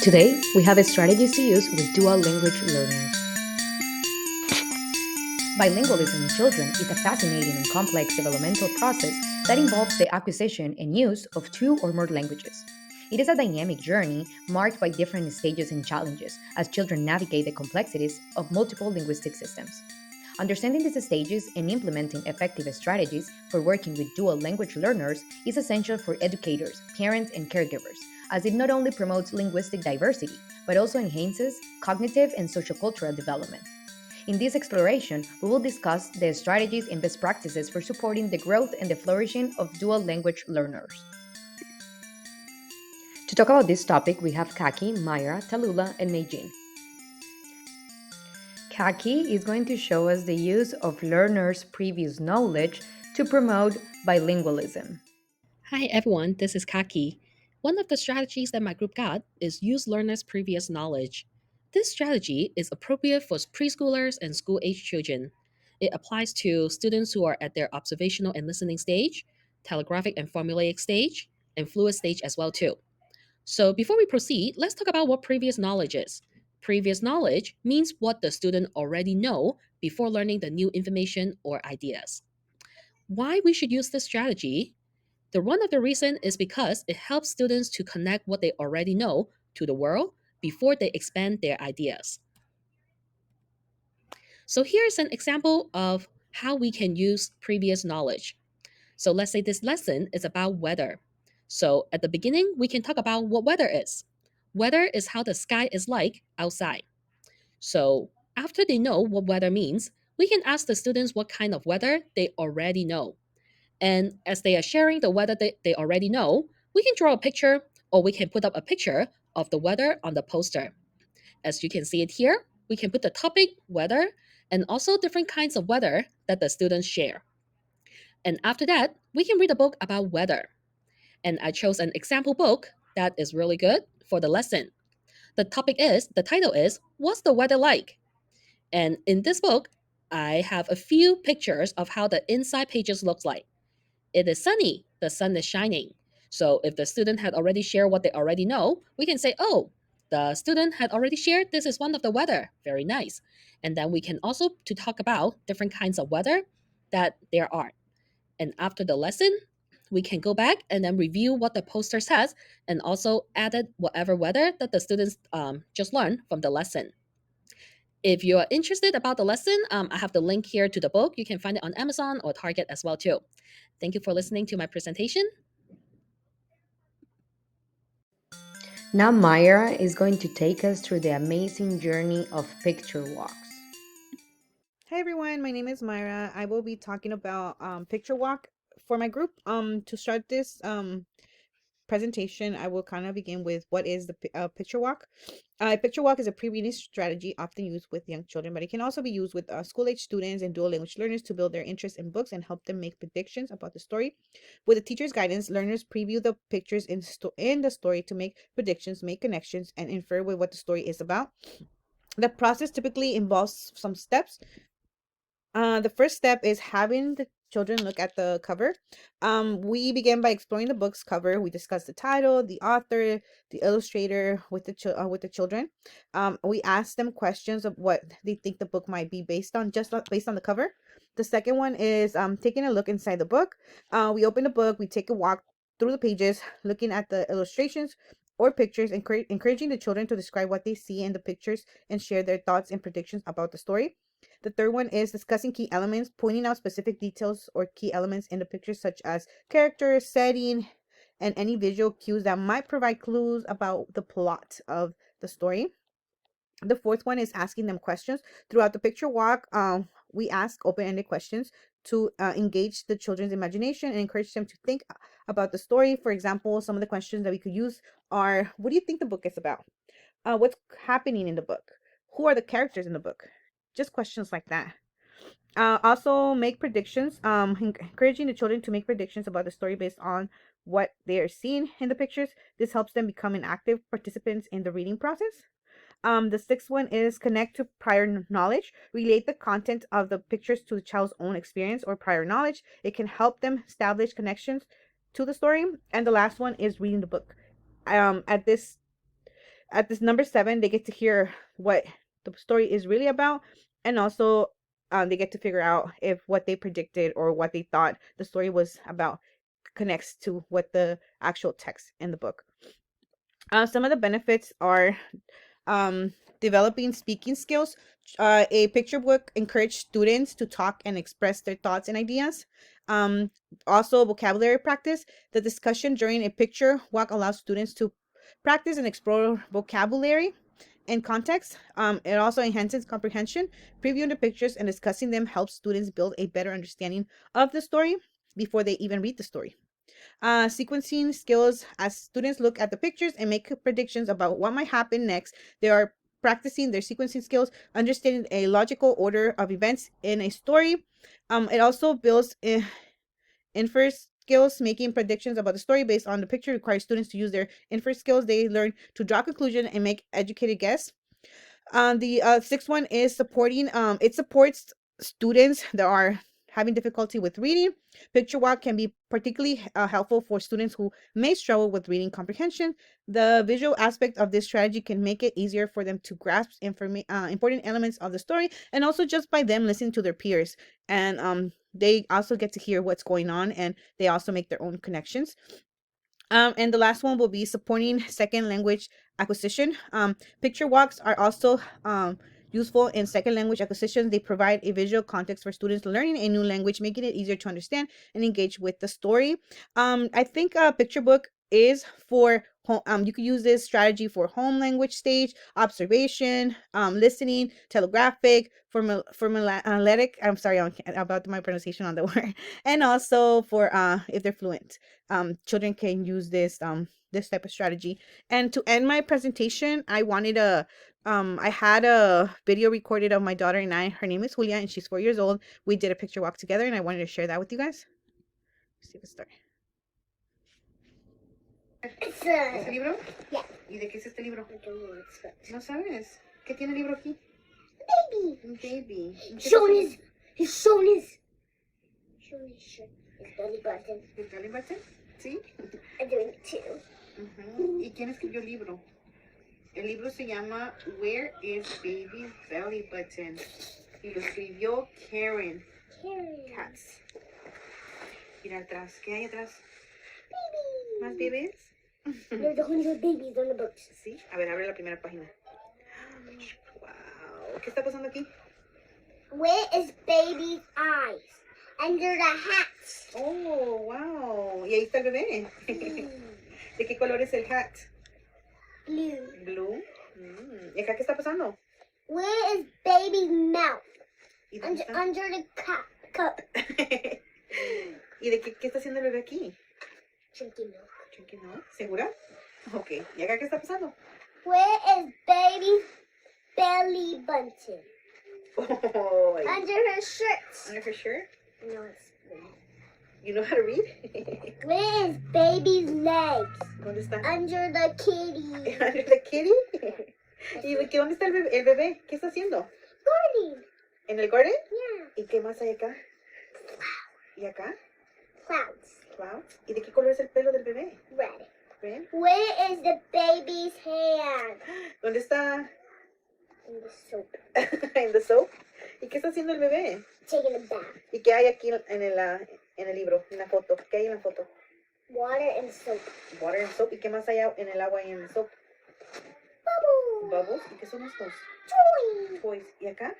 Today, we have strategies to use with dual language learners. Bilingualism in children is a fascinating and complex developmental process that involves the acquisition and use of two or more languages. It is a dynamic journey marked by different stages and challenges as children navigate the complexities of multiple linguistic systems. Understanding these stages and implementing effective strategies for working with dual language learners is essential for educators, parents, and caregivers, as it not only promotes linguistic diversity, but also enhances cognitive and sociocultural development. In this exploration, we will discuss the strategies and best practices for supporting the growth and the flourishing of dual language learners. To talk about this topic, we have Kaki, Myra, Talula, and Meijin. Kaki is going to show us the use of learners' previous knowledge to promote bilingualism. Hi everyone, this is Kaki. One of the strategies that my group got is use learners' previous knowledge. This strategy is appropriate for preschoolers and school age children. It applies to students who are at their observational and listening stage, telegraphic and formulaic stage, and fluid stage as well too. So before we proceed, let's talk about what previous knowledge is. Previous knowledge means what the student already know before learning the new information or ideas. Why we should use this strategy? The one of the reason is because it helps students to connect what they already know to the world before they expand their ideas. So here's an example of how we can use previous knowledge. So let's say this lesson is about weather. So at the beginning, we can talk about what weather is. Weather is how the sky is like outside. So after they know what weather means, we can ask the students what kind of weather they already know. And as they are sharing the weather that they already know, we can draw a picture or we can put up a picture of the weather on the poster. As you can see it here, we can put the topic, weather, and also different kinds of weather that the students share. And after that, we can read a book about weather. And I chose an example book that is really good for the lesson. The title is, What's the Weather Like? And in this book, I have a few pictures of how the inside pages looks like. It is sunny, the sun is shining. So if the student had already shared what they already know, we can say, oh, the student had already shared this is one of the weather. Very nice. And then we can also to talk about different kinds of weather that there are. And after the lesson, we can go back and then review what the poster says and also added whatever weather that the students just learned from the lesson. If you are interested about the lesson, I have the link here to the book. You can find it on Amazon or Target as well too. Thank you for listening to my presentation. Now, Myra is going to take us through the amazing journey of picture walks. Hi everyone, my name is Myra. I will be talking about picture walk for my group. To start this presentation, I will kind of begin with what is the picture walk. Picture walk is a pre-reading strategy often used with young children, but it can also be used with school-age students and dual language learners to build their interest in books and help them make predictions about the story. With the teacher's guidance, learners preview the pictures in the story to make predictions, make connections, and infer with what the story is about. The process typically involves some steps. The first step is having the children look at the cover. We begin by exploring the book's cover. We discuss the title, the author, the illustrator with the children. We ask them questions of what they think the book might be based on the cover. The second one is taking a look inside the book. We open the book. We take a walk through the pages, looking at the illustrations or pictures, encouraging the children to describe what they see in the pictures and share their thoughts and predictions about the story. The third one is discussing key elements, pointing out specific details or key elements in the picture, such as character, setting, and any visual cues that might provide clues about the plot of the story. The fourth one is asking them questions. Throughout the picture walk, we ask open-ended questions to engage the children's imagination and encourage them to think about the story. For example, some of the questions that we could use are, what do you think the book is about? What's happening in the book? Who are the characters in the book? Just questions like that. Also make predictions, encouraging the children to make predictions about the story based on what they are seeing in the pictures. This helps them become an active participants in the reading process. The sixth one is connect to prior knowledge. Relate the content of the pictures to the child's own experience or prior knowledge. It can help them establish connections to the story. And the last one is reading the book. At this At this number 7, they get to hear what the story is really about, and also they get to figure out if what they predicted or what they thought the story was about connects to what the actual text in the book. Some of the benefits are um, developing speaking skills. A picture book encouraged students to talk and express their thoughts and ideas. Um, Also, vocabulary practice. The discussion during a picture walk allows students to practice and explore vocabulary and context. It also enhances comprehension. Previewing the pictures and discussing them helps students build a better understanding of the story before they even read the story. Sequencing skills. As students look at the pictures and make predictions about what might happen next, they are practicing their sequencing skills, understanding a logical order of events in a story. It also builds inference skills. Making predictions about the story based on the picture requires students to use their inference skills. They learn to draw conclusion and make educated guess. The sixth one is supporting. It supports students that are having difficulty with reading. Picture walk can be particularly helpful for students who may struggle with reading comprehension. The visual aspect of this strategy can make it easier for them to grasp important elements of the story, and also just by them listening to their peers. And they also get to hear what's going on, and they also make their own connections. And the last one will be supporting second language acquisition. Picture walks are also useful in second language acquisition. They provide a visual context for students learning a new language, making it easier to understand and engage with the story. I think a picture book is for you could use this strategy for home language stage, observation, listening, telegraphic, formulatic. I'm sorry about my pronunciation on the word, and also for if they're fluent. Children can use this type of strategy. And to end my presentation, I had a video recorded of my daughter and I. Her name is Julia and she's 4 years old. We did a picture walk together and I wanted to share that with you guys. Let's see the story. It's ¿Es el libro? Yeah. ¿Y de qué es este libro? I don't know what's that. No sabes. ¿Qué tiene el libro aquí? Baby. Un baby. Showing his shirt. His belly button. ¿El belly button? Sí. I'm doing it too. ¿Y quién escribió el libro? El libro se llama Where is Baby's Belly Button? Y lo escribió Karen Katz. Mira atrás. ¿Qué hay atrás? Baby. ¿Más bebés? There's 100 babies on the books. Sí. A ver, abre la primera página. Wow. ¿Qué está pasando aquí? Where is baby's eyes? Under the hat. Oh, wow. Y ahí está el bebé. ¿De qué color es el hat? Blue. Blue. ¿Y acá qué está pasando? Where is baby's mouth? ¿Y dónde está? Under the cup. ¿Y de qué está haciendo el bebé aquí? Drinking milk. Drinking milk. ¿Segura? Ok. ¿Y acá qué está pasando? Where is baby's belly button? Oh, Under her shirt. under her shirt? No, it's You know how to read? Where is baby's legs? ¿Dónde está? Under the kitty. Under the kitty. ¿Y dónde está el bebé? ¿El bebé? ¿Qué está haciendo? Garden. ¿En el garden? Yeah. ¿Y qué más hay acá? ¿Y acá? Clouds. Clouds. ¿Y de qué color es el pelo del bebé? Red. Red. Where is the baby's hand? ¿Dónde está? In the soap. En the soap. ¿Y qué está haciendo el bebé? Taking a bath. ¿Y qué hay aquí en el libro? En la foto. ¿Qué hay en la foto? Water and soap. Water and soap. ¿Y qué más hay en el agua y en el soap? Bubbles. Bubbles. ¿Y qué son estos? Toys. Toys. ¿Y acá?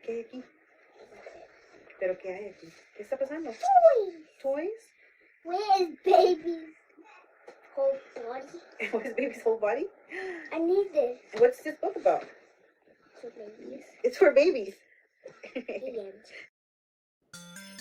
¿Qué hay aquí? ¿Pero qué hay aquí? ¿Qué está pasando? Toys. Toys? Where is baby's whole body? What is baby's whole body? I need this. What's this book about? For babies. It's for babies. The end.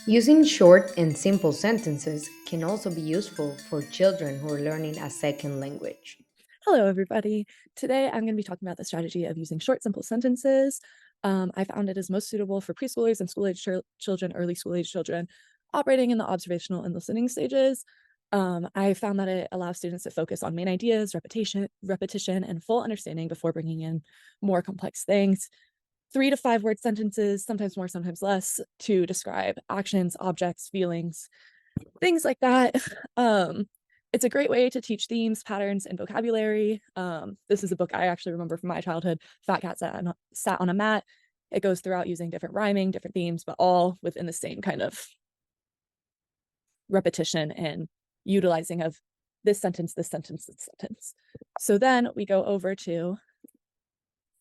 Using short and simple sentences can also be useful for children who are learning a second language. Hello, everybody. Today, I'm going to be talking about the strategy of using short, simple sentences. I found it is most suitable for preschoolers and school-age children, early school-age children, operating in the observational and listening stages. I found that it allows students to focus on main ideas, repetition, and full understanding before bringing in more complex things. 3 to 5 word sentences, sometimes more, sometimes less, to describe actions, objects, feelings, things like that. It's a great way to teach themes, patterns, and vocabulary. This is a book I actually remember from my childhood. Fat Cat Sat on a Mat. It goes throughout using different rhyming, different themes, but all within the same kind of repetition and utilizing of this sentence, this sentence, this sentence. So then we go over to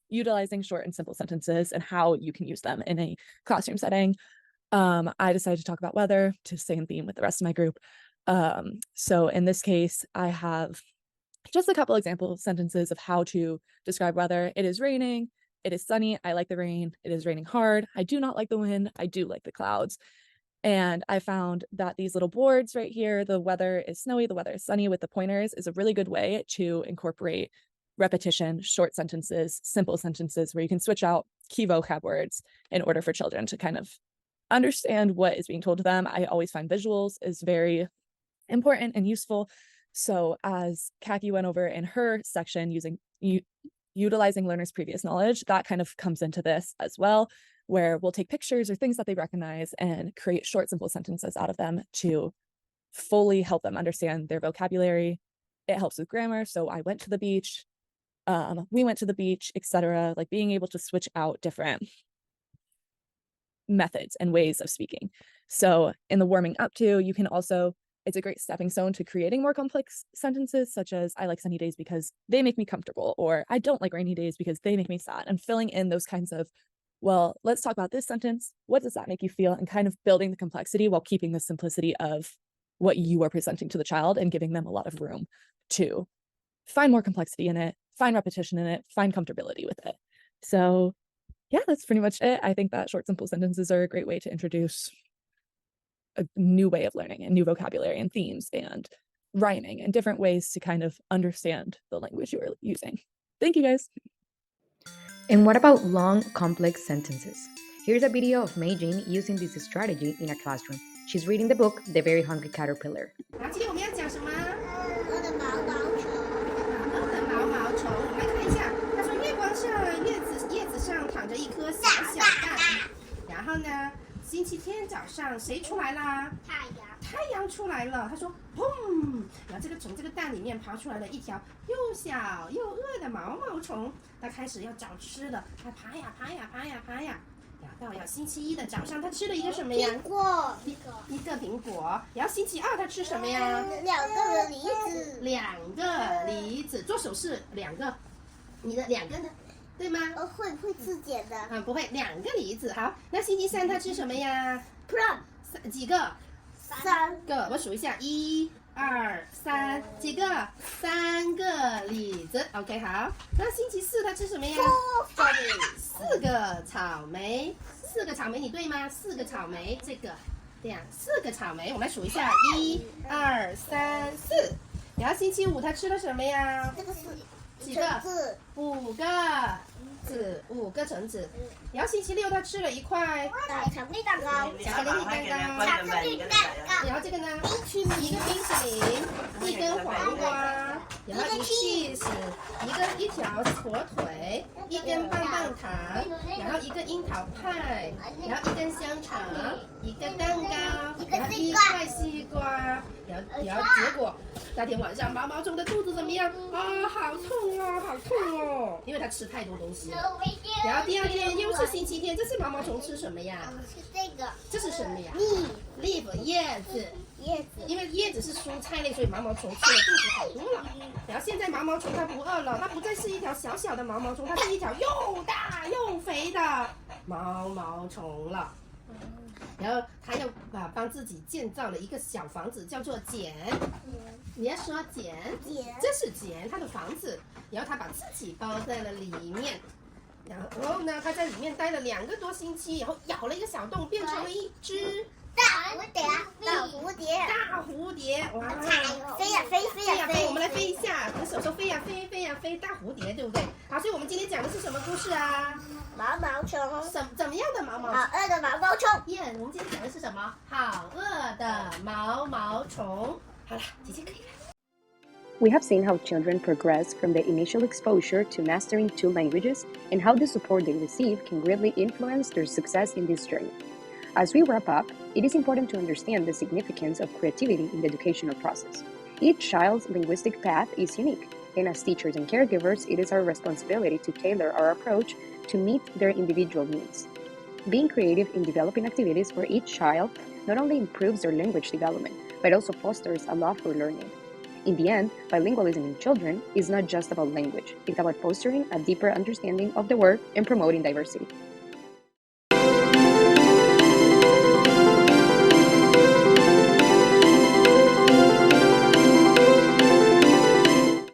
utilizing short and simple sentences and how you can use them in a classroom setting. I decided to talk about weather to stay in theme with the rest of my group. So in this case, I have just a couple example sentences of how to describe weather. It is raining. It is sunny. I like the rain. It is raining hard. I do not like the wind. I do like the clouds. And I found that these little boards right here, the weather is snowy, the weather is sunny with the pointers, is a really good way to incorporate repetition, short sentences, simple sentences where you can switch out key vocab words in order for children to kind of understand what is being told to them. I always find visuals is very important and useful. So as Khaki went over in her section utilizing learners' previous knowledge, that kind of comes into this as well, where we'll take pictures or things that they recognize and create short, simple sentences out of them to fully help them understand their vocabulary. It helps with grammar. So I went to the beach, we went to the beach, etc. Like being able to switch out different methods and ways of speaking. So in the warming up to, you can also, it's a great stepping stone to creating more complex sentences, such as I like sunny days because they make me comfortable, or I don't like rainy days because they make me sad, and filling in those kinds of, well, let's talk about this sentence. What does that make you feel? And kind of building the complexity while keeping the simplicity of what you are presenting to the child and giving them a lot of room to find more complexity in it, find repetition in it, find comfortability with it. So yeah, that's pretty much it. I think that short, simple sentences are a great way to introduce a new way of learning and new vocabulary and themes and rhyming and different ways to kind of understand the language you are using. Thank you, guys. And what about long, complex sentences? Here's a video of Mei Jin using this strategy in a classroom. She's reading the book, The Very Hungry Caterpillar. 今天我们要讲什么？我的毛毛虫，猫的毛毛虫。我们来看一下，他说月光上，叶子上躺着一颗小小蛋。然后呢，星期天早上谁出来啦？太阳，太阳出来了。他说，砰！然后从这个蛋里面爬出来了一条又小又饿的毛毛虫。它开始要找吃的，它爬呀爬呀爬呀爬呀。然后到星期一的早上，它吃了一个什么呀？苹果，一个苹果。然后星期二它吃什么呀？两个梨子，两个梨子，做手势，两个，你的两个呢？对吗？会自检的。啊，不会，两个梨子。好，那星期三它吃什么呀？ plum 几个？三个，我数一下，1、2、3，几个？3个李子。OK， 好。那星期四它吃什么呀？4个草莓。4个草莓，你对吗？4个草莓，这个，这样，4个草莓，我们来数一下，1、2、3、4。然后星期五它吃了什么呀？这个是几个？5个子，5个橙子。然后星期六它吃了一块巧克力蛋糕，巧克力蛋糕。巧克力蛋糕，然后这个呢，一个冰淇淋，一根黄瓜，然后一个 cheese，一条火腿，一根棒棒糖，然后一个樱桃派，然后一根香肠，一个蛋糕，然后一块西瓜，然后结果那天晚上毛毛虫的肚子怎么样？啊，好痛哦，好痛哦，因为它吃太多东西了。然后第二天又是星期天，这是毛毛虫吃什么呀？是这个这是什么呀 leaf 叶子。因为叶子是蔬菜类，所以毛毛虫吃了肚子好多了。然后现在毛毛虫它不饿了，它不再是一条小小的毛毛虫，它是一条又大又肥的毛毛虫了。然后它又帮自己建造了一个小房子，叫做茧。你要说茧，这是茧，它的房子。然后它把自己包在了里面。然后呢，它在里面待了2个多星期，然后咬了一个小洞，变成了一只大蝴蝶，哇！飞呀飞，我们来飞一下，跟手说飞呀飞，大蝴蝶，对不对？好，所以我们今天讲的是什么故事啊？毛毛虫，怎么样的毛毛虫？好饿的毛毛虫。耶，我们今天讲的是什么？好饿的毛毛虫。好了，姐姐可以了。We have seen how children progress from the initial exposure to mastering 2 languages and how the support they receive can greatly influence their success in this journey. As we wrap up, it is important to understand the significance of creativity in the educational process. Each child's linguistic path is unique, and as teachers and caregivers, it is our responsibility to tailor our approach to meet their individual needs. Being creative in developing activities for each child not only improves their language development, but also fosters a love for learning. In the end, bilingualism in children is not just about language, it's about fostering a deeper understanding of the world and promoting diversity.